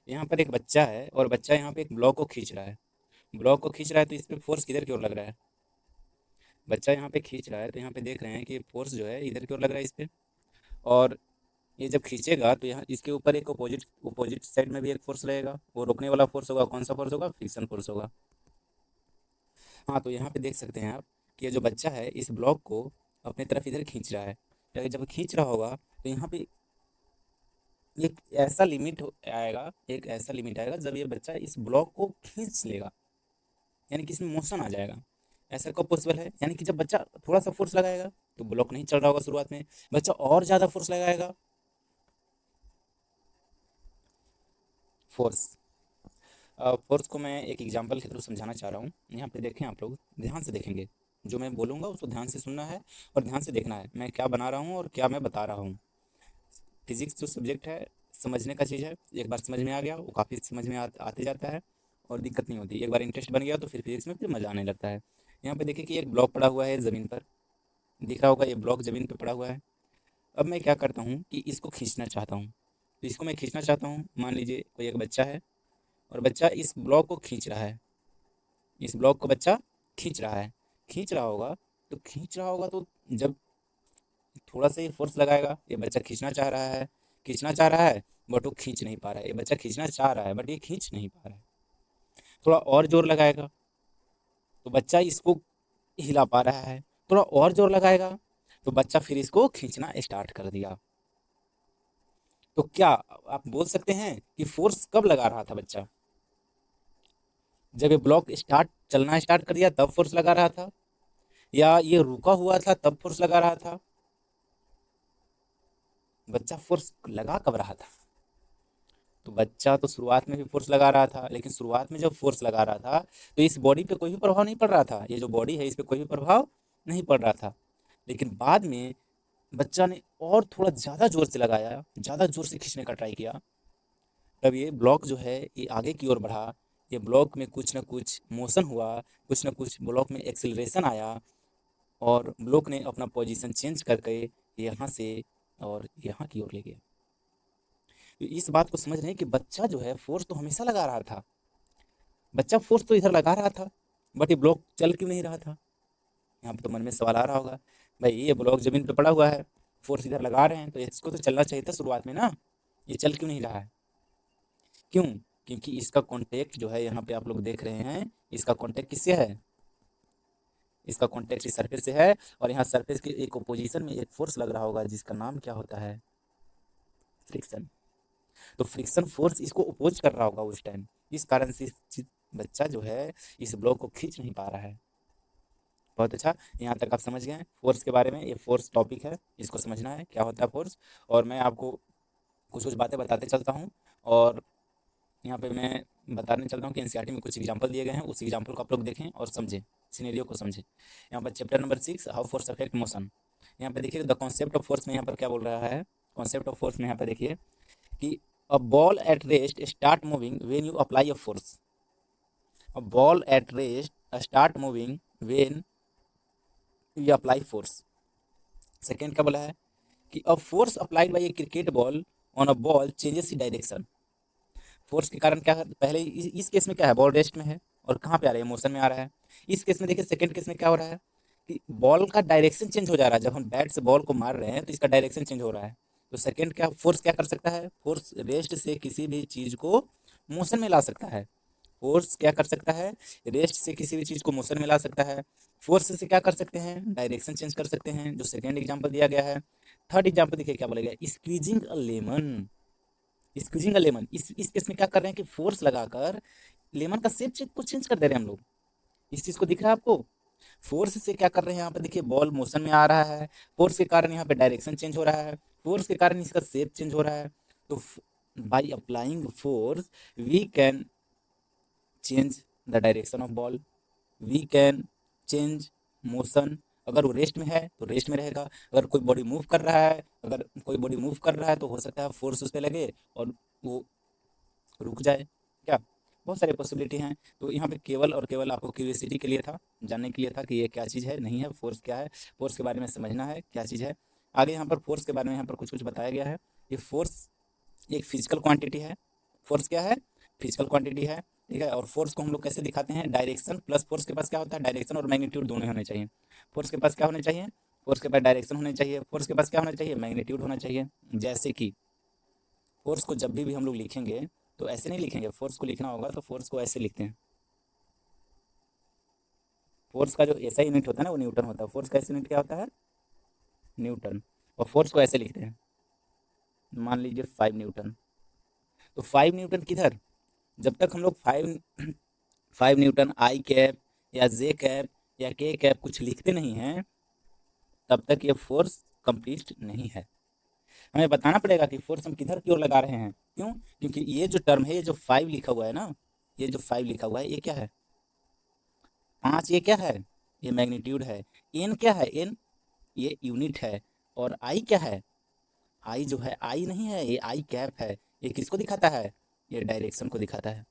यहाँ पर एक बच्चा है और बच्चा यहाँ पे एक ब्लॉक को खींच रहा है। ब्लॉक को खींच रहा है तो इस पे फोर्स किधर की ओर लग रहा है? बच्चा यहाँ पे खींच रहा है तो यहाँ पे देख रहे हैं कि फोर्स जो है इधर की ओर लग रहा है इस पे। और ये जब खींचेगा तो यहाँ इसके ऊपर एक अपोजिट अपोजिट साइड में भी एक फोर्स लगेगा। वो रोकने वाला फोर्स होगा, कौन सा फोर्स होगा? फ्रिक्शन फोर्स होगा। हाँ, तो यहाँ पे देख सकते हैं आप कि ये जो बच्चा है इस ब्लॉक को अपनी तरफ इधर खींच रहा है। तो जब खींच रहा होगा तो यहाँ पे एक ऐसा लिमिट आएगा जब ये बच्चा इस ब्लॉक को खींच लेगा, यानी कि इसमें मोशन आ जाएगा। ऐसा कब पॉसिबल है? यानी कि जब बच्चा थोड़ा सा फोर्स लगाएगा तो ब्लॉक नहीं चल रहा होगा शुरुआत में, बच्चा और ज़्यादा फोर्स लगाएगा। फोर्स फोर्स को मैं एक एग्जांपल के थ्रू समझाना चाह रहा हूँ। यहाँ पे देखें, आप लोग ध्यान से देखेंगे, जो मैं बोलूँगा उसको ध्यान से सुनना है और ध्यान से देखना है मैं क्या बना रहा हूँ और क्या मैं बता रहा हूँ। फिजिक्स जो सब्जेक्ट है समझने का चीज़ है। एक बार समझ में आ गया वो काफ़ी समझ में आते जाता है और दिक्कत नहीं होती। एक बार इंटरेस्ट बन गया तो फिर फिजिक्स में फिर मज़ा आने लगता है। यहाँ पे देखिए कि एक ब्लॉक पड़ा हुआ है ज़मीन पर, दिख रहा होगा ये ब्लॉक ज़मीन पर पड़ा हुआ है। अब मैं क्या करता हूँ कि इसको खींचना चाहता हूँ। तो इसको मैं खींचना चाहता हूँ, मान लीजिए कोई एक बच्चा है और बच्चा इस ब्लॉक को खींच रहा है। इस ब्लॉक को बच्चा खींच रहा है। खींच रहा होगा तो जब थोड़ा सा ये फोर्स लगाएगा, ये बच्चा खींचना चाह रहा है बट वो खींच नहीं पा रहा है। ये बच्चा खींचना चाह रहा है बट ये खींच नहीं पा रहा है। थोड़ा और जोर लगाएगा तो बच्चा इसको हिला पा रहा है। थोड़ा और जोर लगाएगा तो बच्चा फिर इसको खींचना स्टार्ट कर दिया। तो क्या आप बोल सकते हैं कि फोर्स कब लगा रहा था बच्चा? जब ये ब्लॉक चलना स्टार्ट कर दिया तब फोर्स लगा रहा था, या ये रुका हुआ था तब फोर्स लगा रहा था? बच्चा फोर्स लगा कब रहा था? तो बच्चा तो शुरुआत में भी फोर्स लगा रहा था, लेकिन शुरुआत में जब फोर्स लगा रहा था तो इस बॉडी पे कोई भी प्रभाव नहीं पड़ रहा था। ये जो बॉडी है इस पे कोई भी प्रभाव नहीं पड़ रहा था। लेकिन बाद में बच्चा ने और थोड़ा ज़्यादा जोर से लगाया, ज़्यादा जोर से खींचने का ट्राई किया। तब ये ब्लॉक जो है ये आगे की ओर बढ़ा। ये ब्लॉक में कुछ ना कुछ मोशन हुआ, कुछ ना कुछ ब्लॉक में एक्सिलरेशन आया और ब्लॉक ने अपना पोजीशन चेंज करके यहाँ से और यहाँ की ओर ले गया। तो इस बात को समझ रहे हैं कि बच्चा जो है फोर्स तो हमेशा लगा रहा था। बच्चा फोर्स तो इधर लगा रहा था बट ये ब्लॉक चल क्यों नहीं रहा था? यहाँ पे तो मन में सवाल आ रहा होगा, भाई ये ब्लॉक जमीन पे पड़ा हुआ है, फोर्स इधर लगा रहे हैं तो इसको तो चलना चाहिए था शुरुआत में ना, ये चल क्यों नहीं रहा है? क्यों? क्योंकि इसका कॉन्टेक्ट जो है यहाँ पे आप लोग देख रहे हैं, इसका कॉन्टेक्ट किससे है? इसका कॉन्टेक्ट इस सरफेस से है और यहाँ सरफेस के एक ओपोजिशन में एक फोर्स लग रहा होगा जिसका नाम क्या होता है? फ्रिक्शन। तो फ्रिक्शन फोर्स इसको अपोज कर रहा होगा उस टाइम। इस कारण से बच्चा जो है इस ब्लॉक को खींच नहीं पा रहा है। बहुत अच्छा, यहाँ तक आप समझ गए हैं फोर्स के बारे में। ये फोर्स टॉपिक है, इसको समझना है क्या होता है फोर्स। और मैं आपको कुछ कुछ बातें बताते चलता हूँ। और यहाँ पे मैं बताने चलता हूँ कि एनसीईआरटी में कुछ एग्जांपल दिए गए हैं, उस एग्जांपल को आप लोग देखें और समझें, सिनेरियो को समझें। यहाँ पर chapter number 6 how force affect motion. यहाँ पे देखिए द कॉन्सेप्ट ऑफ फोर्स में यहाँ पर क्या बोल रहा है। कॉन्सेप्ट ऑफ फोर्स में यहाँ पे देखिए कि a ball at rest start moving when you apply a force. A ball at rest start moving when you apply force. Second क्या बोला है कि a force applied by A cricket ball on a ball changes the direction. Force के कारण क्या है, पहले इस केस में क्या है, बॉल रेस्ट में है और कहाँ पे आ रहा है, मोशन में आ रहा है। इस केस में देखिए सेकंड केस में क्या हो रहा है कि बॉल का डायरेक्शन चेंज हो जा रहा है। जब हम बैट से बॉल को मार रहे हैं तो इसका डायरेक्शन चेंज हो रहा है। तो सेकंड क्या फोर्स क्या कर सकता है, फोर्स रेस्ट से किसी भी चीज को मोशन में ला सकता है। फोर्स क्या कर सकता है, रेस्ट से किसी भी चीज को मोशन में ला सकता है। फोर्स से क्या कर सकते हैं, डायरेक्शन चेंज कर सकते हैं, जो सेकंड एग्जांपल दिया गया है। थर्ड एग्जांपल देखिए क्या बोलेगा, squeezing a lemon. Squeezing a lemon, इस केस में क्या कर रहे हैं कि फोर्स लगाकर लेमन का शेप को चेंज कर दे रहे हैं हम लोग। इस चीज को दिख रहा है आपको? फोर्स से क्या कर रहे हैं यहाँ पे देखिए, बॉल मोशन में आ रहा है, फोर्स के कारण यहाँ पे डायरेक्शन चेंज हो रहा है, फोर्स के कारण इसका शेप चेंज हो रहा है। तो by applying force we can change the direction of ball, we can change motion. अगर वो रेस्ट में है तो रेस्ट में रहेगा, अगर कोई बॉडी मूव कर रहा है, अगर कोई बॉडी मूव कर रहा है तो हो सकता है फोर्स उस पर लगे और वो रुक जाए। क्या, बहुत सारी पॉसिबिलिटी हैं। तो यहाँ पे केवल और केवल आपको क्यूरियोसिटी के लिए था, जानने के लिए था कि ये क्या चीज़ है, नहीं है, फोर्स क्या है, फोर्स के बारे में समझना है क्या चीज़ है। आगे यहाँ पर फोर्स के बारे में यहाँ पर कुछ कुछ बताया गया है। ये फोर्स एक फिजिकल क्वांटिटी है फोर्स क्या है, फिजिकल क्वांटिटी है, ठीक है। और फोर्स को हम लोग कैसे दिखाते हैं, डायरेक्शन प्लस फोर्स के पास क्या होता है, डायरेक्शन और मैग्नीट्यूड दोनों होने चाहिए। फोर्स के पास क्या होने चाहिए, फोर्स के पास डायरेक्शन होने चाहिए, फोर्स के पास क्या होना चाहिए, मैग्नीट्यूड होना चाहिए। जैसे कि फोर्स को जब भी हम लोग लिखेंगे तो ऐसे नहीं लिखेंगे, फोर्स को लिखना होगा तो फोर्स को ऐसे लिखते हैं। फोर्स का जो ऐसा यूनिट होता है ना वो न्यूटन होता है, फोर्स का ऐसा यूनिट क्या होता है, न्यूटन। और फोर्स को ऐसे लिखते हैं, मान लीजिए 5 न्यूटन। तो 5 न्यूटन किधर, जब तक हम लोग 5 न्यूटन आई कैप या जे कैप या के कैप कुछ लिखते नहीं हैं तब तक ये फोर्स कंप्लीट नहीं है। हमें बताना पड़ेगा कि फोर्स हम किधर की ओर लगा रहे हैं। क्यों, क्योंकि ये जो टर्म है, ये जो 5 लिखा हुआ है ना, ये जो 5 लिखा हुआ है ये क्या है, 5, ये क्या है, ये मैग्नीट्यूड है। एन क्या है, एन ये यूनिट है। और आई क्या है, आई जो है, आई नहीं है, ये आई कैप है। ये किसको दिखाता है, ये डायरेक्शन को दिखाता है।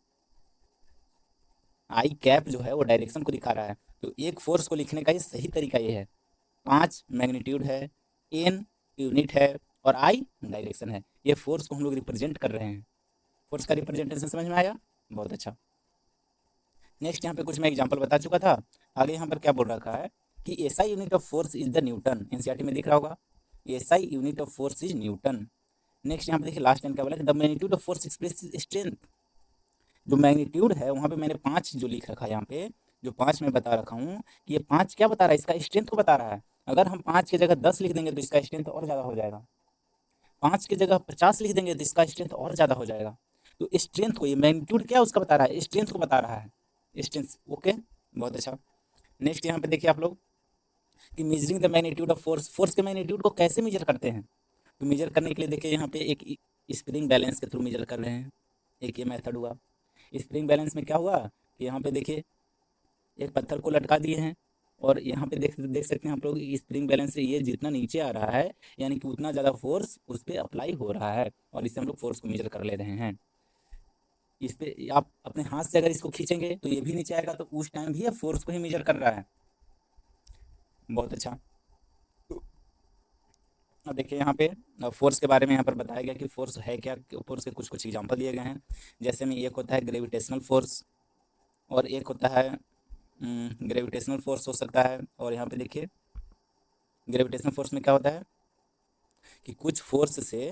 आई कैप जो है वो डायरेक्शन को दिखा रहा है। तो एक फोर्स को लिखने का ये सही तरीका ये है, 5 मैग्नीट्यूड है, एन यूनिट है और आई डायरेक्शन है। ये फोर्स को हम लोग रिप्रेजेंट कर रहे हैं। फोर्स का रिप्रेजेंटेशन समझ में आया, बहुत अच्छा। नेक्स्ट यहाँ पे कुछ मैं एग्जांपल बता चुका था। आगे यहाँ पर क्या बोल रखा है कि SI unit of force is the Newton, NCERT में दिख रहा होगा, SI unit of force is Newton. Next यहाँ पे देखिए लास्ट टाइम क्या बोला, the magnitude of force express strength. जो मैग्नीट्यूड है वहाँ पे मैंने 5 जो लिख रखा है यहाँ पे, जो 5 मैं बता रखा हूँ कि ये 5 क्या बता रहा है, इसका स्ट्रेंथ को बता रहा है। अगर हम 5 की जगह 10 लिख देंगे तो इसका स्ट्रेंथ और ज़्यादा हो जाएगा, 5 की जगह 50 लिख देंगे तो इसका स्ट्रेंथ और ज़्यादा हो जाएगा। तो स्ट्रेंथ को, ये मैग्नीट्यूड क्या उसका बता रहा है, स्ट्रेंथ को बता रहा है, स्ट्रेंथ। ओके, बहुत अच्छा। नेक्स्ट यहाँ पे देखिए आप लोग कि measuring the magnitude of force, force के मैग्नीट्यूड को कैसे मेजर करते हैं। तो मेजर करने के लिए देखिए यहाँ पे एक स्प्रिंग बैलेंस के थ्रू मेजर कर रहे हैं, एक ये मेथड हुआ। स्प्रिंग बैलेंस में क्या हुआ कि यहाँ पे देखिए एक पत्थर को लटका दिए हैं और यहाँ पे देख सकते हैं आप लोग, स्प्रिंग बैलेंस से ये जितना नीचे आ रहा है यानी कि उतना ज़्यादा फोर्स उस पर अप्लाई हो रहा है और इससे हम लोग फोर्स को मेजर कर ले रहे हैं। इस पे आप अपने हाथ से अगर इसको खींचेंगे तो ये भी नीचे आएगा, तो उस टाइम भी ये फोर्स को ही मेजर कर रहा है। बहुत अच्छा। अब देखिए यहाँ पे फोर्स के बारे में यहाँ पर बताया गया कि फोर्स है क्या, फोर्स के कुछ कुछ एग्जांपल दिए गए हैं। जैसे में एक होता है ग्रेविटेशनल फोर्स और एक होता है ग्रेविटेशनल फोर्स हो सकता है। और यहाँ पे देखिए ग्रेविटेशनल फोर्स में क्या होता है कि कुछ फोर्स से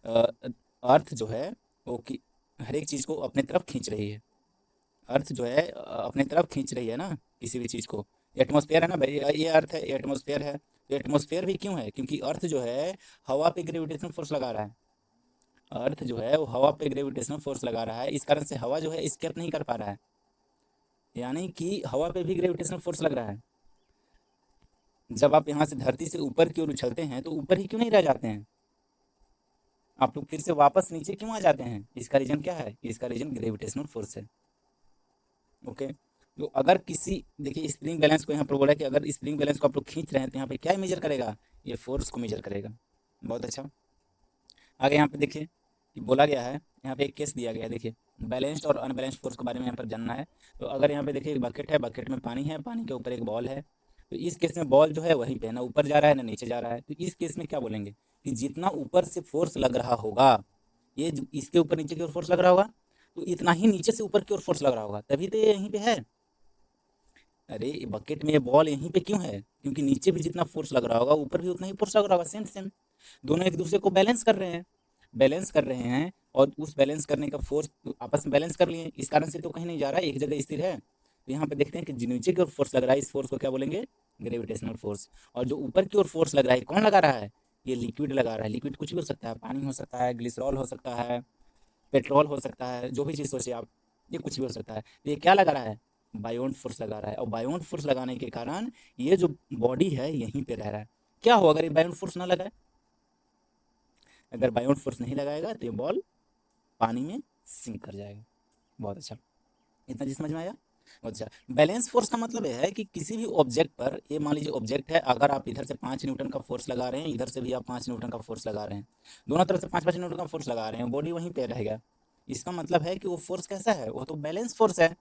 अर्थ जो है वो कि हर एक चीज़ को अपने तरफ खींच रही है। अर्थ जो है अपने तरफ खींच रही है ना किसी भी चीज़ को। एटमॉस्फेयर है ना भाई, ये अर्थ है, ये एटमॉस्फेयर है। तो एटमॉस्फेयर भी क्यों है, क्योंकि अर्थ जो है हवा पे ग्रेविटेशनल फोर्स लगा रहा है। अर्थ जो है वो हवा पे ग्रेविटेशनल फोर्स लगा रहा है, इस कारण से हवा जो है एस्केप नहीं कर पा रहा है, यानी कि हवा पे भी ग्रेविटेशनल फोर्स लग रहा है। जब आप यहाँ से धरती से ऊपर की ओर उछलते हैं तो ऊपर ही क्यों नहीं रह जाते हैं, आप लोग फिर से वापस नीचे क्यों आ जाते हैं, इसका रीजन क्या है, इसका रीजन ग्रेविटेशनल फोर्स है। ओके, तो अगर किसी, देखिए स्प्रिंग बैलेंस को यहाँ पर बोला कि अगर स्प्रिंग बैलेंस को आप लोग खींच रहे हैं तो यहाँ पे क्या मेजर करेगा, ये फोर्स को मेजर करेगा। बहुत अच्छा। आगे यहाँ पे देखिए कि बोला गया है, यहाँ पे एक केस दिया गया है, देखिए बैलेंस्ड और अनबैलेंस्ड फोर्स के बारे में यहाँ पर जानना है। तो अगर यहाँ पे देखिए एक बकेट है, बकेट में पानी है, पानी के ऊपर एक बॉल है। तो इस केस में बॉल जो है वहीं पे ना ऊपर जा रहा है ना नीचे जा रहा है। तो इस केस में क्या बोलेंगे कि जितना ऊपर से फोर्स लग रहा होगा, ये इसके ऊपर नीचे की ओर फोर्स लग रहा होगा, तो इतना ही नीचे से ऊपर की ओर फोर्स लग रहा होगा, तभी तो ये यहीं पे है। अरे बकेट में ये बॉल यहीं पे क्यों है, क्योंकि नीचे भी जितना फोर्स लग रहा होगा ऊपर भी उतना ही फोर्स लग रहा होगा, सेम सेम। दोनों एक दूसरे को बैलेंस कर रहे हैं, बैलेंस कर रहे हैं। और उस बैलेंस करने का फोर्स आपस में बैलेंस कर लिए, इस कारण से तो कहीं नहीं जा रहा है, एक जगह स्थिर है। तो यहाँ पे देखते हैं कि जो नीचे की ओर फोर्स लग रहा है इस फोर्स को क्या बोलेंगे, ग्रेविटेशनल फोर्स। और जो ऊपर की ओर फोर्स लग रहा है कौन लगा रहा है, ये लिक्विड लगा रहा है। लिक्विड कुछ भी हो सकता है, पानी हो सकता है, ग्लिसरॉल हो सकता है, पेट्रोल हो सकता है, जो भी चीज़ सोचिए आप, ये कुछ भी हो सकता है। तो ये क्या लगा रहा है, बायोन फोर्स लगा रहा है। और बायोन फोर्स लगाने के कारण ये जो बॉडी है यहीं पे रह रहा है। क्या हो अगर ये बायोन फोर्स ना लगाए, अगर बायोन फोर्स नहीं लगाएगा तो ये बॉल पानी में सिंक कर जाएगा। बहुत अच्छा, इतना चीज समझ में आया, बहुत अच्छा। बैलेंस फोर्स का मतलब यह है कि किसी भी ऑब्जेक्ट पर, ये मान लीजिए ऑब्जेक्ट है, अगर आप इधर से 5 न्यूटन का फोर्स लगा रहे हैं, इधर से भी आप 5 न्यूटन का फोर्स लगा रहे हैं, दोनों तरफ से 5-5 न्यूटन का फोर्स लगा रहे हैं, बॉडी वहीं पे रहेगा। इसका मतलब है कि वो फोर्स कैसा है, वो तो बैलेंस फोर्स है।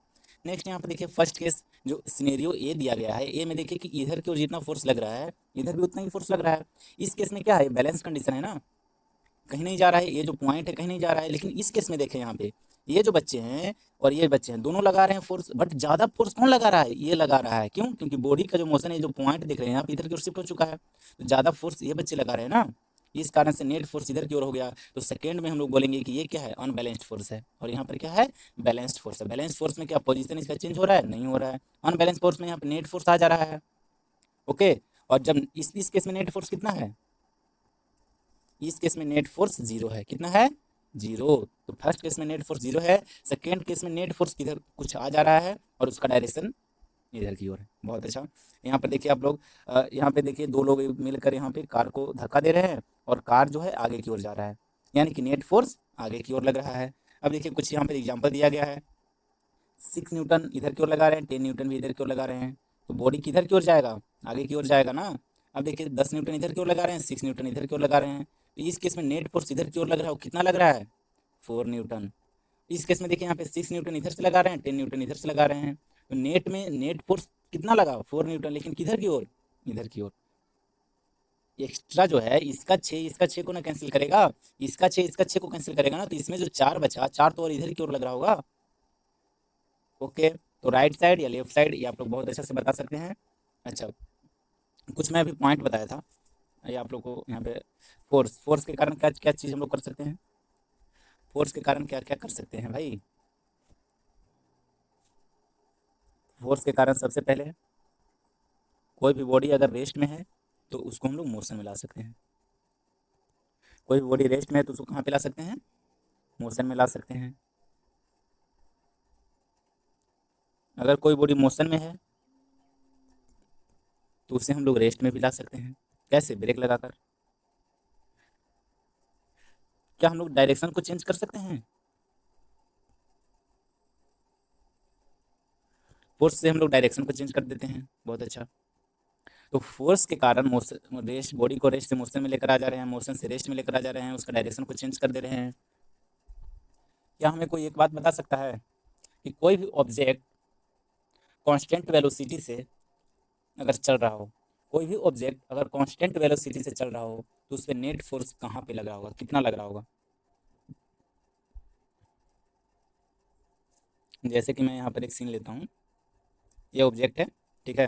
नेक्स्ट यहाँ पे देखिए फर्स्ट केस जो सिनेरियो ए दिया गया है, ए में देखिए कि इधर की ओर जितना फोर्स लग रहा है इधर भी उतना ही फोर्स लग रहा है। इस केस में क्या है, बैलेंस कंडीशन है ना, कहीं नहीं जा रहा है, ये जो पॉइंट है कहीं नहीं जा रहा है। लेकिन इस केस में देखें यहाँ पे ये जो बच्चे हैं और ये बच्चे हैं दोनों लगा रहे हैं फोर्स, बट ज़्यादा फोर्स कौन लगा रहा है? ये लगा रहा है। क्यों? क्योंकि बॉडी का जो मोशन है, जो पॉइंट दिख रहे हैं यहाँ पे इधर की ओर शिफ्ट हो चुका है, तो ज़्यादा फोर्स ये बच्चे लगा रहे हैं ना, इस कारण से नेट फोर्स इधर की ओर हो गया। तो सेकेंड में हम लोग बोलेंगे कि ये क्या है? अनबैलेंस्ड फोर्स है। और यहाँ पर क्या है? बैलेंस्ड फोर्स है। बैलेंस्ड फोर्स में क्या पोजीशन इसका चेंज हो रहा है? नहीं हो रहा है। अनबैलेंस्ड फोर्स में यहाँ पे नेट फोर्स आ जा रहा है। ओके, और जब इस केस में नेट फोर्स कितना है? इस केस में नेट फोर्स जीरो है। कितना है? जीरो। तो फर्स्ट केस में नेट फोर्स जीरो है, सेकेंड केस में नेट फोर्स किधर कुछ आ जा रहा है और उसका डायरेक्शन इधर की ओर है। बहुत अच्छा। यहाँ पर देखिए आप लोग, यहाँ पे देखिए दो लोग मिलकर यहाँ पे कार को धक्का दे रहे हैं और कार जो है आगे की ओर जा रहा है, यानी कि नेट फोर्स आगे की ओर लग रहा है। अब देखिए कुछ यहाँ पे एग्जाम्पल दिया गया है। 6 न्यूटन इधर की ओर लगा रहे हैं, 10 न्यूटन भी इधर की ओर लगा रहे हैं, तो बॉडी किधर की ओर जाएगा? आगे की ओर जाएगा ना। अब देखिए 10 न्यूटन इधर की ओर लगा रहे हैं, 6 न्यूटन इधर की ओर लगा रहे हैं, तो इस केस में नेट फोर्स इधर की ओर लग रहा है, कितना लग रहा है? 4 न्यूटन। इस केस में देखिए यहाँ पे 6 न्यूटन इधर से लगा रहे हैं, 10 न्यूटन इधर से लगा रहे हैं, तो नेट में नेट फोर्स कितना लगा? 4 न्यूटन, लेकिन किधर की ओर? इधर की ओर। एक्स्ट्रा जो है इसका 6 को ना कैंसिल करेगा, इसका 6 को कैंसिल करेगा ना, तो इसमें जो 4 बचा, 4 तो और इधर की ओर लग रहा होगा। ओके, तो राइट साइड या लेफ्ट साइड ये आप लोग बहुत अच्छे से बता सकते हैं। अच्छा, कुछ मैं अभी पॉइंट बताया था, ये आप लोग को यहाँ पे फोर्स फोर्स के कारण क्या क्या चीज़ हम लोग कर सकते हैं? फोर्स के कारण क्या क्या कर सकते हैं भाई? फोर्स के कारण सबसे पहले कोई भी बॉडी अगर रेस्ट में है तो उसको हम लोग मोशन में ला सकते हैं। कोई भी बॉडी रेस्ट में है तो उसको कहाँ पे ला सकते हैं? मोशन में ला सकते हैं। अगर कोई बॉडी मोशन में है तो उसे हम लोग रेस्ट में भी ला सकते हैं। कैसे? ब्रेक लगाकर। क्या हम लोग डायरेक्शन को चेंज कर सकते हैं? फोर्स से हम लोग डायरेक्शन को चेंज कर देते हैं। बहुत अच्छा। तो फोर्स के कारण मोशन, रेस्ट, बॉडी को रेस्ट से मोशन में लेकर आ जा रहे हैं, मोशन से रेस्ट में लेकर आ जा रहे हैं, उसका डायरेक्शन को चेंज कर दे रहे हैं। क्या हमें कोई एक बात बता सकता है कि कोई भी ऑब्जेक्ट कांस्टेंट वेलोसिटी से अगर चल रहा हो, कोई भी ऑब्जेक्ट अगर कांस्टेंट वेलोसिटी से चल रहा हो तो उस पर नेट फोर्स कहाँ पे लग रहा होगा? कितना लग रहा होगा? जैसे कि मैं यहाँ पर एक सीन लेता हूँ, ये ऑब्जेक्ट है, ठीक है,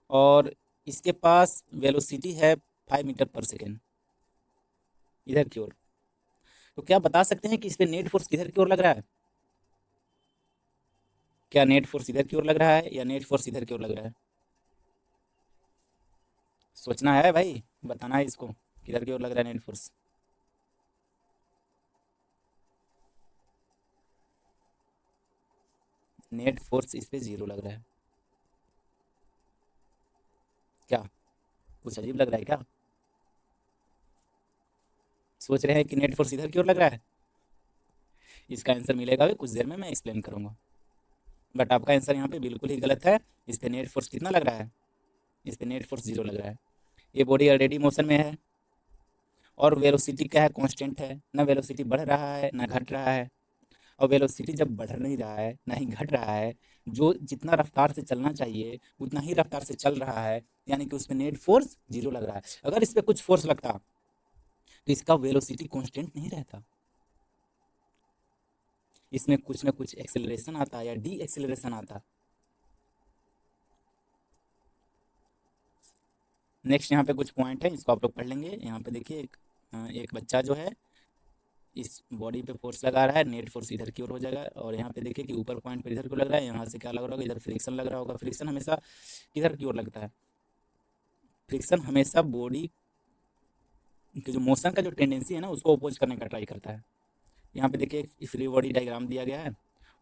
और इसके पास वेलोसिटी है 5 मीटर पर सेकेंड इधर की ओर। तो क्या बता सकते हैं कि इस पे नेट फोर्स किधर की ओर लग रहा है? क्या नेट फोर्स इधर की ओर लग रहा है या नेट फोर्स इधर की ओर लग रहा है? सोचना है भाई, बताना है इसको, किधर की ओर लग रहा है नेट फोर्स। नेट फोर्स इस पे जीरो लग रहा है। क्या कुछ अजीब लग रहा है क्या? सोच रहे हैं कि नेट फोर्स इधर की ओर लग रहा है? इसका आंसर मिलेगा भी कुछ देर में, मैं एक्सप्लेन करूंगा। बट आपका आंसर यहाँ पे बिल्कुल ही गलत है। इस पे नेट फोर्स कितना लग रहा है? इस पे नेट फोर्स जीरो लग रहा है। ये बॉडी ऑलरेडी मोशन में है और वेलोसिटी क्या है? कांस्टेंट है ना, वेलोसिटी बढ़ रहा है ना घट रहा है। और वेलोसिटी जब बढ़ नहीं रहा है ना ही घट रहा है, जो जितना रफ्तार से चलना चाहिए उतना ही रफ्तार से चल रहा है, यानी कि उस पर नेट फोर्स जीरो लग रहा है। अगर इस पर कुछ फोर्स लगता तो इसका वेलोसिटी कांस्टेंट नहीं रहता, इसमें कुछ ना कुछ एक्सेलरेशन आता या डी एक्सेलरेशन आता। नेक्स्ट यहाँ पे कुछ पॉइंट है, इसको आप लोग पढ़ लेंगे। यहाँ पे देखिए एक बच्चा जो है इस बॉडी पे फोर्स लगा रहा है, नेट फोर्स इधर की ओर हो जाएगा। और यहाँ पे देखिए कि ऊपर पॉइंट पर इधर को लग रहा है, यहाँ से क्या लग रहा होगा? इधर फ्रिक्शन लग रहा होगा। फ्रिक्शन हमेशा किधर की ओर लगता है? फ्रिक्शन हमेशा बॉडी कि जो मोशन का जो टेंडेंसी है ना उसको अपोज करने का ट्राई करता है। यहाँ पे देखिए फ्री बॉडी डायग्राम दिया गया है,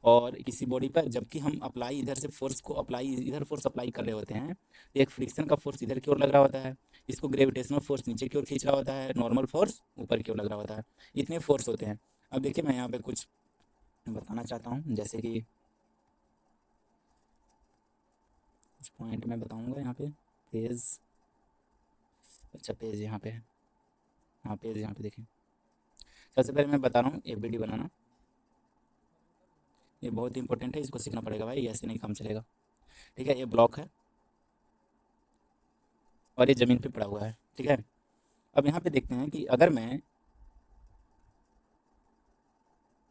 और किसी बॉडी पर जबकि हम अप्लाई इधर से फोर्स को अप्लाई इधर फोर्स अप्लाई कर रहे होते हैं, तो एक फ्रिक्शन का फोर्स इधर की ओर लग रहा होता है, इसको ग्रेविटेशनल फोर्स नीचे की ओर खींच रहा होता है, नॉर्मल फोर्स ऊपर की ओर लग रहा होता है। इतने फोर्स होते हैं। अब देखिए मैं यहाँ पे कुछ बताना चाहता हूँ, जैसे कि कुछ पॉइंट मैं बताऊँगा यहाँ पे। पेज, अच्छा पेज यहाँ पे है, हाँ पेज यहाँ पे देखिए। सबसे पहले मैं बता रहा हूँ एफबीडी बनाना, ये बहुत ही इंपॉर्टेंट है, इसको सीखना पड़ेगा भाई, ऐसे नहीं काम चलेगा। ठीक है, ये ब्लॉक है और ये ज़मीन पे पड़ा हुआ है, ठीक है। अब यहाँ पे देखते हैं कि अगर मैं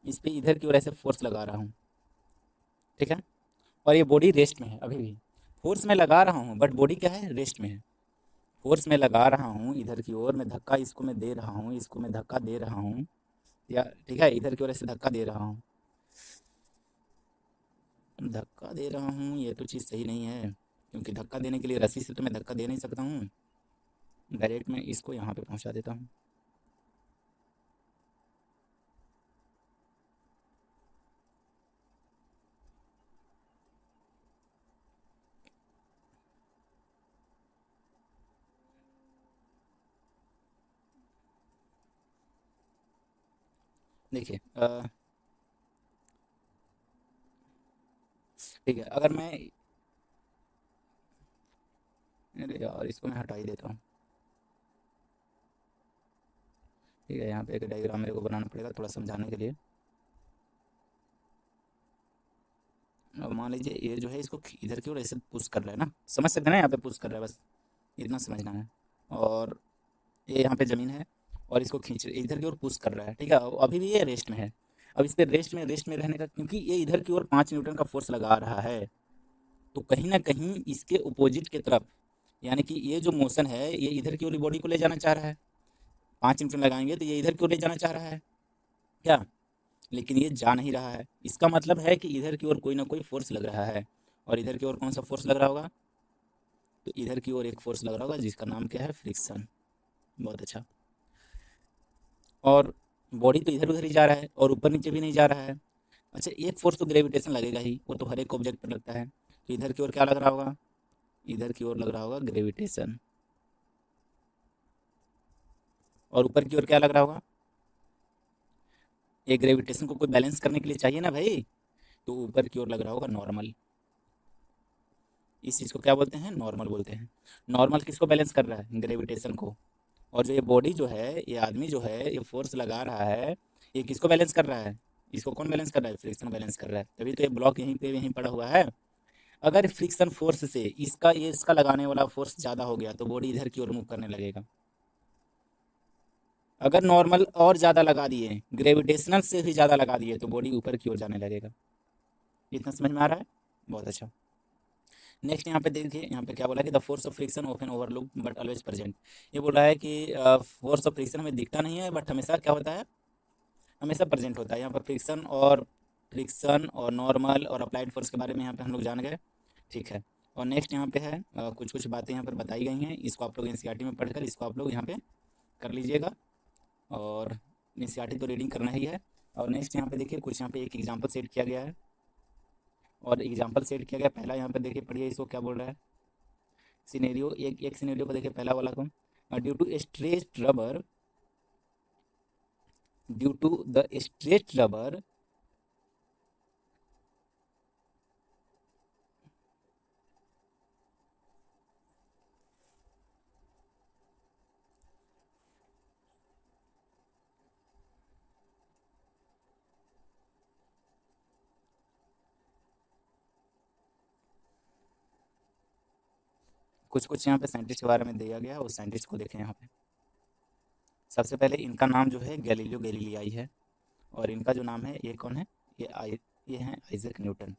इस पे इधर की ओर ऐसे फोर्स लगा रहा हूँ, ठीक है, और ये बॉडी रेस्ट में है अभी भी। फोर्स मैं लगा रहा हूँ बट बॉडी क्या है, रेस्ट में है। फोर्स मैं लगा रहा हूँ इधर की ओर, मैं धक्का इसको मैं दे रहा हूँ, इसको मैं धक्का दे रहा हूँ, या ठीक है, इधर की ओर ऐसे धक्का दे रहा हूँ, धक्का दे रहा हूँ, ये तो चीज़ सही नहीं है, क्योंकि धक्का देने के लिए रस्सी से तो मैं धक्का दे नहीं सकता हूँ। डायरेक्ट मैं इसको यहाँ पे पहुँचा देता हूँ। देखिए ठीक है, अगर मैं, अरे यार इसको मैं हटा ही देता हूँ। ठीक है, यहाँ पे एक डायग्राम मेरे को बनाना पड़ेगा थोड़ा समझाने के लिए। अब मान लीजिए ये जो है इसको इधर की ओर ऐसे पुश कर रहा है ना, समझ सकते हैं ना, यहाँ पे पुश कर रहा है, बस इतना समझना है। और ये यहाँ पे ज़मीन है और इसको खींच इधर की ओर पुश कर रहा है, ठीक है, अभी भी ये रेस्ट में है। अब इस पे रेस्ट में रहने का, क्योंकि ये इधर की ओर 5 न्यूटन का फोर्स लगा रहा है, तो कहीं ना कहीं इसके अपोजिट की तरफ, यानी कि ये जो मोशन है ये इधर की ओर बॉडी को ले जाना चाह रहा है। 5 न्यूटन लगाएंगे तो ये इधर की ओर ले जाना चाह रहा है क्या, लेकिन ये जा नहीं रहा है। इसका मतलब है कि इधर की ओर कोई ना कोई फोर्स लग रहा है। और इधर की ओर कौन सा फोर्स लग रहा होगा, तो इधर की ओर एक फोर्स लग रहा होगा जिसका नाम क्या है, फ्रिक्शन। बहुत अच्छा। और बॉडी तो इधर उधर ही जा रहा है और ऊपर नीचे भी नहीं जा रहा है। अच्छा, एक फोर्स तो ग्रेविटेशन लगेगा ही, वो तो हर एक ऑब्जेक्ट पर लगता है। तो इधर की ओर क्या लग रहा होगा, इधर की ओर लग रहा होगा ग्रेविटेशन। और ऊपर की ओर क्या लग रहा होगा, ये ग्रेविटेशन को कोई बैलेंस करने के लिए चाहिए ना भाई, तो ऊपर की ओर लग रहा होगा नॉर्मल। इस चीज़ को क्या बोलते हैं, नॉर्मल बोलते हैं। नॉर्मल किसको बैलेंस कर रहा है, ग्रेविटेशन को। और जो ये बॉडी जो है, ये आदमी जो है, ये फोर्स लगा रहा है, ये किसको बैलेंस कर रहा है, इसको कौन बैलेंस कर रहा है, फ्रिक्शन बैलेंस कर रहा है। तभी तो ये ब्लॉक यहीं पे यहीं पड़ा हुआ है। अगर फ्रिक्शन फोर्स से इसका लगाने वाला फोर्स ज़्यादा हो गया तो बॉडी इधर की ओर मूव करने लगेगा। अगर नॉर्मल और ज़्यादा लगा दिए, ग्रेविटेशनल से भी ज़्यादा लगा दिए, तो बॉडी ऊपर की ओर जाने लगेगा। इतना समझ में आ रहा है, बहुत अच्छा। नेक्स्ट यहाँ पे देखिए, यहाँ पे क्या बोला है कि the force of friction often overlook but always present. ये बोल रहा है कि फोर्स ऑफ फ्रिक्शन हमें दिखता नहीं है बट हमेशा क्या होता है, हमेशा प्रेजेंट होता है। यहाँ पर फ्रिक्शन और नॉर्मल और अप्लाइड फोर्स के बारे में यहाँ पे हम लोग जान गए, ठीक है। और नेक्स्ट यहाँ पे है कुछ कुछ बातें यहाँ पर बताई गई हैं, इसको आप लोग एनसीईआरटी में पढ़कर इसको आप लोग यहाँ पे कर लीजिएगा। और एनसीईआरटी तो रीडिंग करना ही है। और नेक्स्ट यहाँ पे देखिए कुछ यहाँ पे एक एग्जाम्पल सेट किया गया है, और एग्जाम्पल सेट किया गया पहला यहाँ पे देखिए, पढ़िए इसको क्या बोल रहा है। सिनेरियो, एक एक सिनेरियो को देखिए, पहला वाला को, due to stretched rubber, due to the stretched rubber, कुछ कुछ यहाँ पे साइंटिस्ट के बारे में दिया गया है, उस साइंटिस्ट को देखें यहाँ पे। सबसे पहले इनका नाम जो है गैलीलियो गैलीलियाई है, और इनका जो नाम है ये कौन है, ये हैं आइजैक न्यूटन।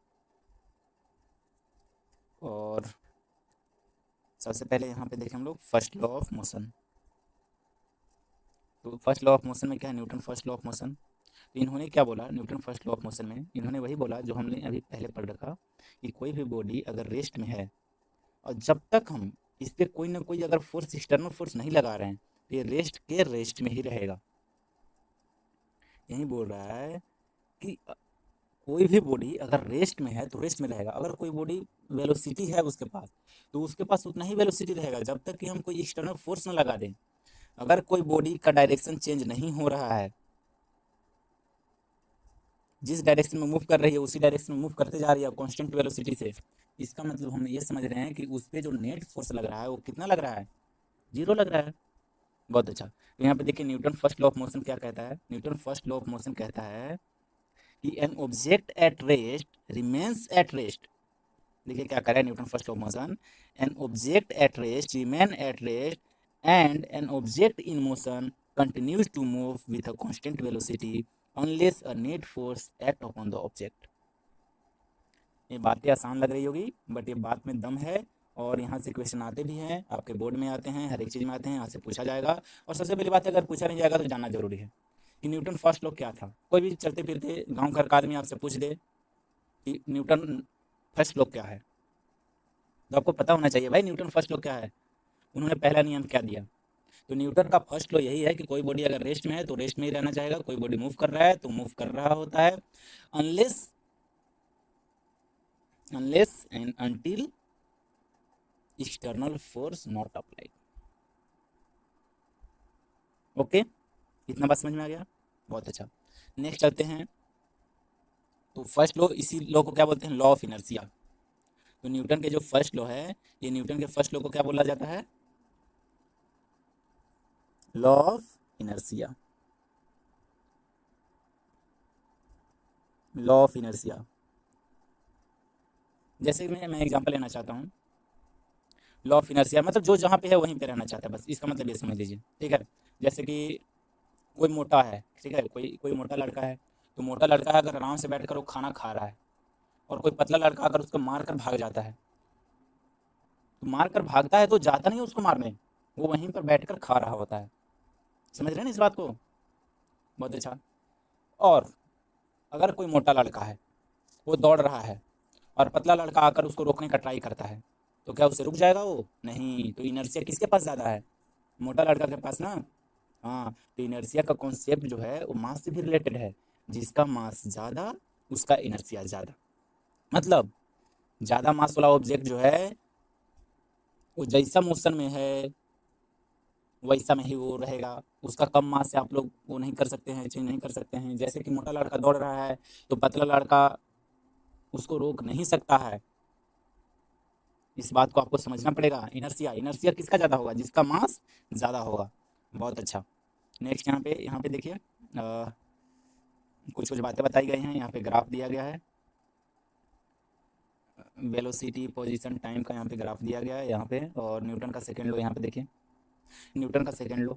और सबसे पहले यहाँ पे देखें हम लोग फर्स्ट लॉ ऑफ मोशन। तो फर्स्ट लॉ ऑफ मोशन में क्या है, Newton first law of motion. तो इन्होंने क्या बोला, Newton first law of motion में इन्होंने वही बोला जो हमने अभी पहले पढ़ रखा, कि कोई भी बॉडी अगर रेस्ट में है और जब तक हम इस पर कोई ना कोई अगर फोर्स, एक्सटर्नल फोर्स नहीं लगा रहे हैं, तो ये रेस्ट में ही रहेगा। यही बोल रहा है कि कोई भी बॉडी अगर रेस्ट में है तो रेस्ट में रहेगा। अगर कोई बॉडी वेलोसिटी है उसके पास, तो उसके पास उतना ही वेलोसिटी रहेगा जब तक कि हम कोई एक्सटर्नल फोर्स न लगा दें। अगर कोई बॉडी का डायरेक्शन चेंज नहीं हो रहा है, जिस डायरेक्शन में मूव कर रही है उसी डायरेक्शन में मूव करते जा रही है कांस्टेंट वेलोसिटी से, इसका मतलब हम ये समझ रहे हैं कि उस पर जो नेट फोर्स लग रहा है वो कितना लग रहा है, जीरो लग रहा है। बहुत अच्छा। तो यहाँ पे देखिए Newton first law of motion क्या कहता है, Newton first law of motion कहता है कि an object at rest remains at rest. देखिए क्या करे Newton first law of motion, an object at rest remain at rest and an object in motion continues to move with a constant velocity unless a net force act upon the object. ये बातें आसान लग रही होगी but ये बात में दम है, और यहाँ से क्वेश्चन आते भी हैं, आपके बोर्ड में आते हैं, हर एक चीज़ में आते हैं, यहाँ से पूछा जाएगा। और सबसे पहली बात है, अगर पूछा नहीं जाएगा तो जानना जरूरी है कि न्यूटन फर्स्ट लॉ क्या था। कोई भी चलते फिरते गांव घर का आदमी आपसे पूछ दे कि न्यूटन फर्स्ट लॉ क्या है, तो आपको पता होना चाहिए भाई न्यूटन फर्स्ट लॉ क्या है, उन्होंने पहला नियम क्या दिया। तो न्यूटन का फर्स्ट लॉ यही है कि कोई बॉडी अगर रेस्ट में है तो रेस्ट में ही रहना चाहेगा, कोई बॉडी मूव कर रहा है तो मूव कर रहा होता है, unless and until external force not applied. Okay, इतना बात समझ में आ गया, बहुत अच्छा। नेक्स्ट चलते हैं। तो फर्स्ट लॉ, इसी लॉ को क्या बोलते हैं, लॉ ऑफ इनर्शिया। तो न्यूटन के जो फर्स्ट लॉ है, ये न्यूटन के फर्स्ट लॉ को क्या बोला जाता है, law of inertia. Law of inertia, जैसे मैं एग्जांपल लेना चाहता हूँ। लॉ ऑफ इनर्शिया मतलब जो जहाँ पे है वहीं पे रहना चाहता है, बस इसका मतलब ये समझ लीजिए, ठीक है। जैसे कि कोई मोटा है, ठीक है, कोई कोई मोटा लड़का है, तो मोटा लड़का है अगर आराम से बैठकर वो खाना खा रहा है, और कोई पतला लड़का अगर उसको मार कर भाग जाता है, तो मार कर भागता है तो जाता नहीं उसको मारने, वो वहीं पर बैठकर खा रहा होता है। समझ रहे हैं ना इस बात को, बहुत अच्छा। और अगर कोई मोटा लड़का है, वो दौड़ रहा है, और पतला लड़का आकर उसको रोकने का ट्राई करता है, तो क्या उससे रुक जाएगा वो, नहीं। तो इनर्शिया किसके पास ज़्यादा है, मोटा लड़का के पास ना। हाँ, तो इनर्शिया का कॉन्सेप्ट जो है वो मास से भी रिलेटेड है, जिसका मास ज़्यादा उसका इनर्शिया ज़्यादा। मतलब ज़्यादा मास वाला ऑब्जेक्ट जो है वो जैसा मोशन में है वैसा में ही वो रहेगा, उसका कम मास से आप लोग वो नहीं कर सकते हैं, चेंज नहीं कर सकते हैं। जैसे कि मोटा लड़का दौड़ रहा है तो पतला लड़का उसको रोक नहीं सकता है, इस बात को आपको समझना पड़ेगा। इनर्शिया, इनर्शिया किसका ज़्यादा होगा, जिसका मास ज़्यादा होगा। बहुत अच्छा। नेक्स्ट यहाँ पे देखिए, कुछ कुछ बातें बताई गई हैं, यहाँ पे ग्राफ दिया गया है, वेलोसिटी, पोजीशन, टाइम का यहाँ पे ग्राफ दिया गया है यहाँ पे। और न्यूटन का सेकेंड लॉ यहाँ पे देखिए, न्यूटन का सेकेंड लॉ,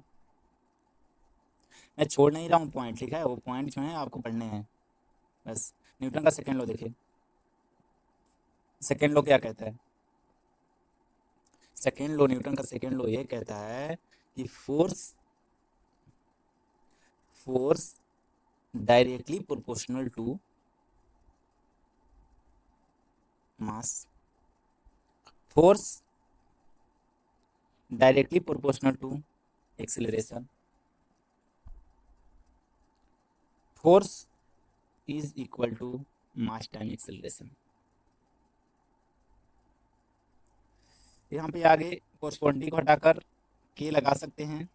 मैं छोड़ नहीं रहा हूँ पॉइंट, ठीक है, वो पॉइंट जो हैं आपको पढ़ने हैं बस। न्यूटन का सेकेंड लॉ देखिए, सेकेंड लॉ क्या कहता है, सेकेंड लॉ, न्यूटन का सेकेंड लॉ ये कहता है कि force force directly proportional to mass, force directly proportional to acceleration, force is equal to mass time acceleration. यहाँ पे आगे कोरस्पोंडिंग को हटाकर के लगा सकते हैं,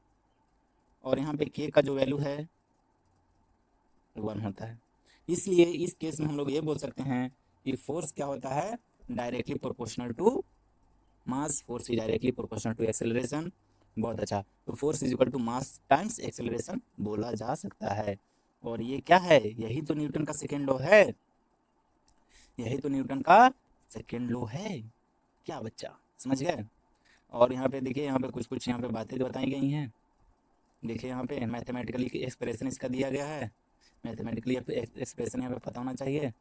और यहाँ पे के का जो वैल्यू है 1 होता है। इसलिए इस केस में हम लोग ये बोल सकते हैं कि फोर्स क्या होता है, directly proportional to mass, force is directly proportional to acceleration. बहुत अच्छा, तो force is equal to mass times acceleration बोला जा सकता है। और ये क्या है, यही तो न्यूटन का सेकेंड लॉ है, यही तो न्यूटन का सेकेंड लॉ है। क्या बच्चा समझ गए। और यहाँ पे देखिए, यहाँ पे कुछ कुछ यहाँ पे बातें जो बताई गई हैं, देखिए यहाँ पे मैथमेटिकली एक्सप्रेशन इसका दिया गया है, मैथमेटिकली एक्सप्रेशन यहाँ पे पता होना चाहिए।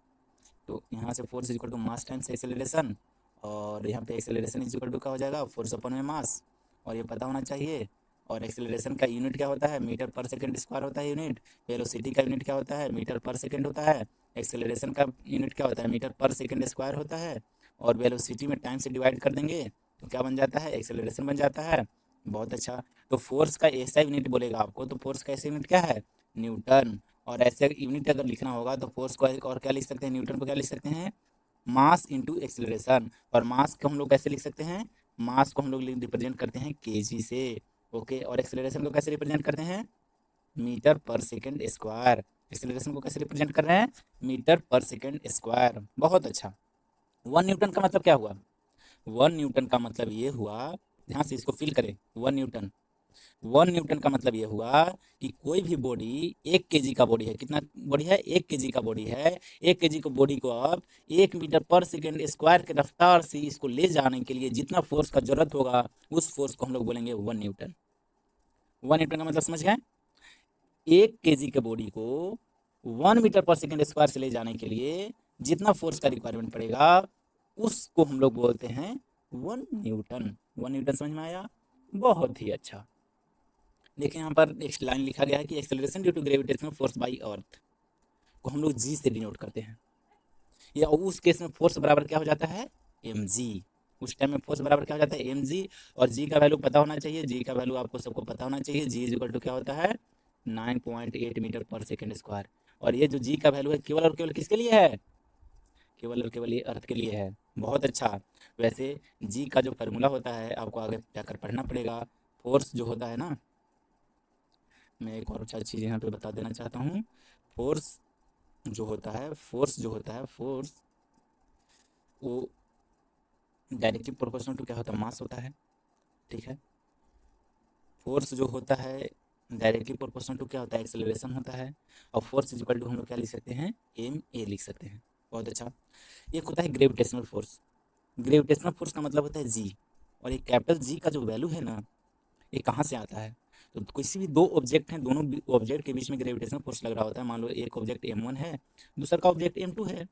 तो यहाँ से force is equal to mass times acceleration, और यहाँ पे एक्सेलरेशन इज इक्वल टू क्या हो जाएगा, फोर्स अपन में मास, और ये पता होना चाहिए। और एक्सेलरेशन का यूनिट क्या होता है, मीटर पर सेकंड स्क्वायर होता है यूनिट। वेलोसिटी का यूनिट क्या होता है, मीटर पर सेकंड होता है। एक्सेलरेशन का यूनिट क्या होता है, मीटर पर सेकंड स्क्वायर होता है। और वेलोसिटी में टाइम से डिवाइड कर देंगे तो क्या बन जाता है, एक्सेलरेशन बन जाता है। बहुत अच्छा, तो फोर्स का ऐसा यूनिट बोलेगा आपको, तो फोर्स का ऐसा यूनिट क्या है, न्यूटन। और ऐसे यूनिट अगर लिखना होगा तो फोर्स को और क्या लिख सकते हैं, न्यूटन को क्या लिख सकते हैं, मास इंटू एक्सेलरेशन। और मास को हम लोग कैसे लिख सकते हैं, मास को हम लोग रिप्रेजेंट करते हैं केजी से। ओके, और एक्सेलरेशन को कैसे रिप्रेजेंट करते हैं, मीटर पर सेकंड स्क्वायर। एक्सेलरेशन को कैसे रिप्रेजेंट कर रहे हैं, मीटर पर सेकंड स्क्वायर। बहुत अच्छा। 1 न्यूटन का मतलब क्या हुआ, 1 न्यूटन का मतलब ये हुआ, ध्यान से इसको फील करें, 1 न्यूटन, 1 न्यूटन का मतलब ये हुआ कि कोई भी बॉडी 1 केजी का बॉडी है, कितना बॉडी है, 1 केजी का बॉडी है। 1 केजी को बॉडी को अब 1 मीटर पर सेकेंड स्क्वायर की रफ्तार से इसको ले जाने के लिए जितना फोर्स का जरूरत होगा, उस फोर्स को हम लोग बोलेंगे 1 न्यूटन। 1 न्यूटन का मतलब समझ गए, 1 केजी के बॉडी को 1 मीटर पर सेकेंड स्क्वायर से ले जाने के लिए जितना फोर्स का रिक्वायरमेंट पड़ेगा उसको हम लोग बोलते हैं 1 न्यूटन। 1 न्यूटन समझ में आया? बहुत ही अच्छा। देखिए यहाँ पर एक लाइन लिखा गया है कि acceleration due to gravitational force by earth को हम लोग जी से डिनोट करते हैं। या उस केस में फोर्स बराबर क्या हो जाता है? M G. उस टाइम में फोर्स बराबर क्या हो जाता है? M G. और जी का वैल्यू पता होना चाहिए। जी का वैल्यू आपको सबको पता होना चाहिए। जी इज इक्वल टू क्या होता है? 9.8 मीटर पर सेकेंड स्क्वायर। और ये जो जी का वैल्यू है केवल और केवल किसके लिए है? केवल और केवल ये अर्थ के लिए है। बहुत अच्छा। वैसे जी का जो फार्मूला होता है आपको आगे जाकर पढ़ना पड़ेगा। फोर्स जो होता है ना, मैं एक और अच्छा चीज़ यहाँ पे बता देना चाहता हूँ। फोर्स जो होता है, फोर्स वो डायरेक्टली प्रोपोर्शनल टू क्या होता है? मास होता है। ठीक है। फोर्स जो होता है डायरेक्टली प्रोपोर्शनल टू क्या होता है? एक्सेलरेशन होता है। और फोर्स इक्वल टू हम लोग क्या लिख सकते हैं? एम ए लिख सकते हैं। बहुत अच्छा। एक होता है ग्रेविटेशनल फोर्स। ग्रेविटेशनल फोर्स का मतलब होता है जी। और ये कैपिटल जी का जो वैल्यू है ना, ये कहाँ से आता है? तो किसी भी दो ऑब्जेक्ट हैं, दोनों ऑब्जेक्ट के बीच में ग्रेविटेशनल फोर्स लग रहा होता है। मान लो एक ऑब्जेक्ट M1 है, दूसरा का ऑब्जेक्ट M2 है,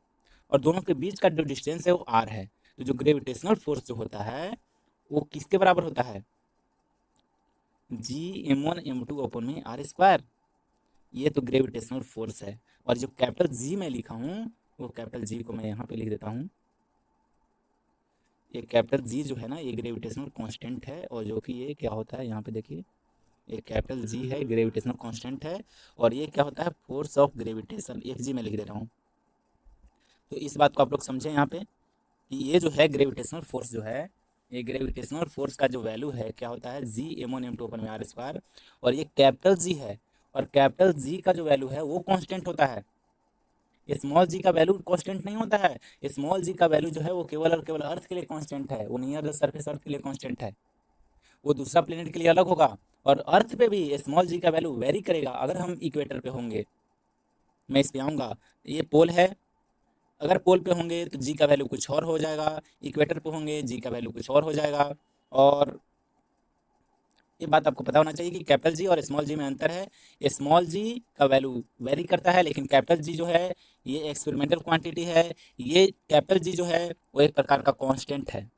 और दोनों के बीच का जो डिस्टेंस है वो R है। तो जो ग्रेविटेशनल फोर्स जो होता है वो किसके बराबर होता है? G m1 m2/r²। ये तो ग्रेविटेशनल फोर्स है। और जो कैपिटल जी मैं लिखा हूँ, वो कैपिटल जी को मैं यहाँ पे लिख देता हूँ। ये कैपिटल जी जो है ना, ये ग्रेविटेशनल कांस्टेंट है। और जो कि ये क्या होता है, यहाँ पे देखिए, ये कैपिटल जी है, ग्रेविटेशनल कांस्टेंट है। और ये क्या होता है? Force of gravitation. एक जी मैं लिख दे रहा हूँ। तो इस बात को आप लोग समझें यहाँ पे कि ये जो है ग्रेविटेशनल फोर्स जो है, ये ग्रेविटेशनल फोर्स का जो वैल्यू है क्या होता है? G m1 m2/r²। और ये कैपिटल जी है। और कैपिटल जी का जो वैल्यू है वो कांस्टेंट होता है। स्मॉल जी का वैल्यू कांस्टेंट नहीं होता है। स्मॉल जी का वैल्यू जो है वो केवल और केवल अर्थ के लिए कांस्टेंट है। वो नियर द सरफेस अर्थ के लिए कांस्टेंट है। वो दूसरा प्लेनेट के लिए अलग होगा। और अर्थ पे भी स्मॉल जी का वैल्यू वेरी करेगा। अगर हम इक्वेटर पे होंगे, मैं इस पे आऊँगा, ये पोल है, अगर पोल पे होंगे तो जी का वैल्यू कुछ और हो जाएगा, इक्वेटर पे होंगे जी का वैल्यू कुछ और हो जाएगा। और ये बात आपको पता होना चाहिए कि कैपिटल जी और स्मॉल जी में अंतर है। स्मॉल जी का वैल्यू वेरी करता है, लेकिन कैपिटल जी जो है ये एक्सपेरिमेंटल क्वांटिटी है। ये कैपिटल जी जो है वो एक प्रकार का कांस्टेंट है।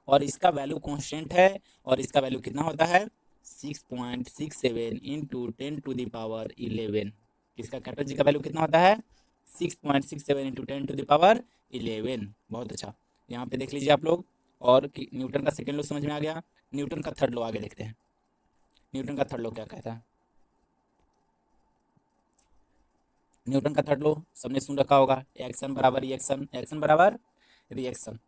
और इसका वैल्यू कांस्टेंट है। और इसका वैल्यू कितना होता है? 6.67 इंटू 10⁻11। इसका कैपिटल जी का वैल्यू कितना होता है? 6.67 इंटू 10⁻11। बहुत अच्छा। यहाँ पे देख लीजिए आप लोग। और न्यूटन का सेकेंड लॉ समझ में आ गया। न्यूटन का थर्ड लॉ आगे देखते हैं। न्यूटन का थर्ड लॉ क्या कहता है? न्यूटन का थर्ड लॉ सबने सुन रखा होगा। एक्शन बराबर रिएक्शन, एक्शन बराबर रिएक्शन,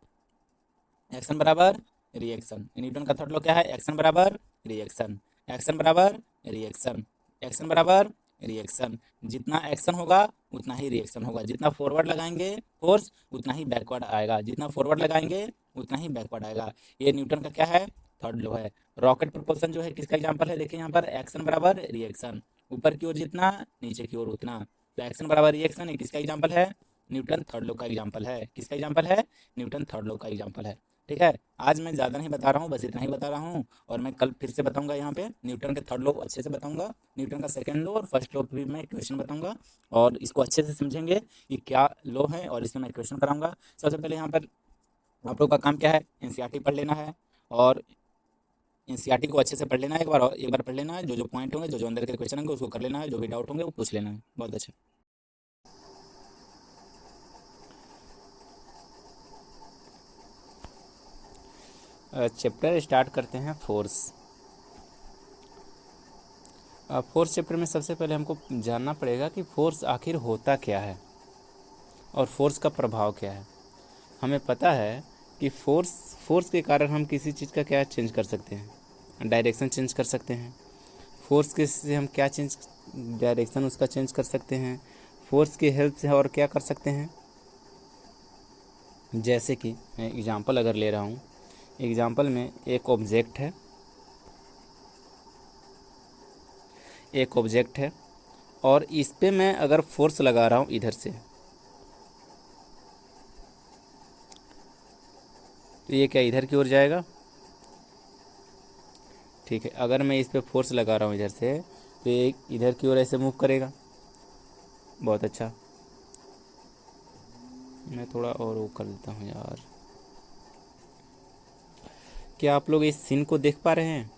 एक्शन बराबर रिएक्शन। न्यूटन का थर्ड लॉ क्या है? एक्शन बराबर रिएक्शन, एक्शन बराबर रिएक्शन, एक्शन बराबर रिएक्शन। जितना एक्शन होगा उतना ही रिएक्शन होगा। जितना फॉरवर्ड लगाएंगे फोर्स उतना ही बैकवर्ड आएगा। जितना फॉरवर्ड लगाएंगे उतना ही बैकवर्ड आएगा। ये न्यूटन का क्या है? थर्ड लॉ है। रॉकेट प्रपोल्सन जो है किसका एग्जाम्पल है? देखिए यहाँ पर एक्शन बराबर रिएक्शन, ऊपर की ओर जितना नीचे की ओर उतना। तो एक्शन बराबर रिएक्शन ये किसका एग्जाम्पल है? न्यूटन थर्ड लॉ का एग्जाम्पल है। किसका एग्जाम्पल है? न्यूटन थर्ड लॉ का एग्जाम्पल है। ठीक है। आज मैं ज़्यादा नहीं बता रहा हूँ, बस इतना ही बता रहा हूँ। और मैं कल फिर से बताऊंगा यहाँ पे न्यूटन के थर्ड लॉ अच्छे से बताऊंगा। न्यूटन का सेकंड लॉ और फर्स्ट लॉ भी मैं क्वेश्चन बताऊंगा। और इसको अच्छे से समझेंगे कि क्या लॉ है, और इसमें मैं क्वेश्चन कराऊंगा। सबसे पहले यहाँ पर आप लोग का काम क्या है? एनसीईआरटी पढ़ लेना है। और एनसीईआरटी को अच्छे से पढ़ लेना है। एक बार पढ़ लेना है। जो जो पॉइंट होंगे, जो जो अंदर के क्वेश्चन होंगे उसको कर लेना है। जो भी डाउट होंगे वो पूछ लेना है। बहुत अच्छा। चैप्टर स्टार्ट करते हैं फोर्स। फोर्स चैप्टर में सबसे पहले हमको जानना पड़ेगा कि फोर्स आखिर होता क्या है और फोर्स का प्रभाव क्या है। हमें पता है कि फोर्स के कारण हम किसी चीज़ का क्या चेंज कर सकते हैं? डायरेक्शन चेंज कर सकते हैं। फोर्स के से हम क्या चेंज, डायरेक्शन उसका चेंज कर सकते हैं। फोर्स की हेल्प से और क्या कर सकते हैं? जैसे कि मैं एग्जांपल अगर ले रहा हूँ, एग्जांपल में एक ऑब्जेक्ट है और इस पे मैं अगर फोर्स लगा रहा हूँ इधर से, तो ये क्या इधर की ओर जाएगा? ठीक है। अगर मैं इस पे फोर्स लगा रहा हूँ इधर से, तो ये इधर की ओर ऐसे मूव करेगा। बहुत अच्छा। मैं थोड़ा और वो कर लेता हूँ यार। क्या आप लोग इस सीन को देख पा रहे हैं?